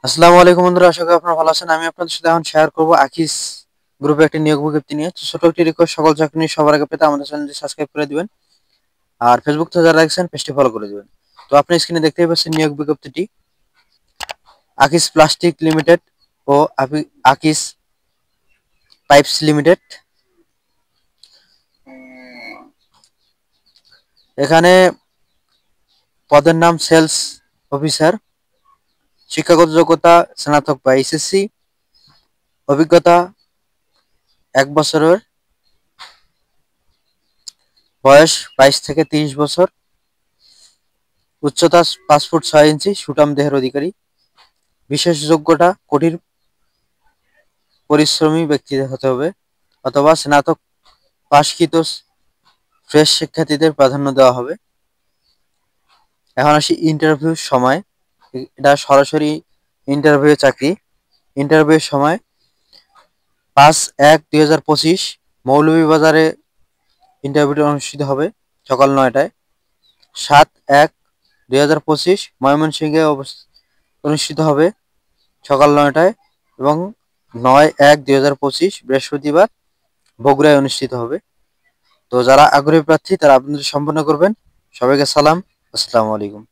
আসসালামু আলাইকুম বন্ধুরা, আশা করি আপনারা ভালো আছেন। আমি আপনাদের সাথে এখন শেয়ার করব আকিস গ্রুপে একটি নিয়োগ বিজ্ঞপ্তি নিয়ে। তো ছোট একটি রিকোয়েস্ট, সকল চাকরি সবার আগে পেতে আমাদের চ্যানেলটি সাবস্ক্রাইব করে দিবেন, আর ফেসবুক থেকে যারা দেখছেন পেজটি ফলো করে দিবেন। তো আপনি স্ক্রিনে দেখতেই পাচ্ছেন নিয়োগ বিজ্ঞপ্তিটি। আকিস প্লাস্টিক লিমিটেড ও আকিস পাইপস লিমিটেড। এখানে পদের নাম সেলস অফিসার। শিক্ষাগত যোগ্যতা স্নাতক বা এইচএসসি। অভিজ্ঞতা 1 বছরের। বয়স 22 থেকে 30 বছর। উচ্চতা 5 ফুট 6 ইঞ্চি, সুঠাম দেহের অধিকারী। বিশেষ যোগ্যতা কঠিন পরিশ্রমী ব্যক্তি হতে হবে অথবা স্নাতক পাশকৃত ফ্রেশ শিক্ষার্থীদের প্রাধান্য দেওয়া হবে। এখন আসি ইন্টারভিউর সময়। এটা সরাসরি ইন্টারভিউ চাকরি। ইন্টারভিউর সময় 5/1/2025 মৌলভীবাজারে ইন্টারভিউটি অনুষ্ঠিত হবে সকাল 9টায়। 7/1/2025 ময়মনসিংহে অনুষ্ঠিত হবে সকাল 9টায়, এবং 9/1/2025 বৃহস্পতিবার বগুড়ায় অনুষ্ঠিত হবে। তো যারা আগ্রহী প্রার্থী তারা আবেদনটি সম্পন্ন করবেন। সবাইকে সালাম, আসসালামু আলাইকুম।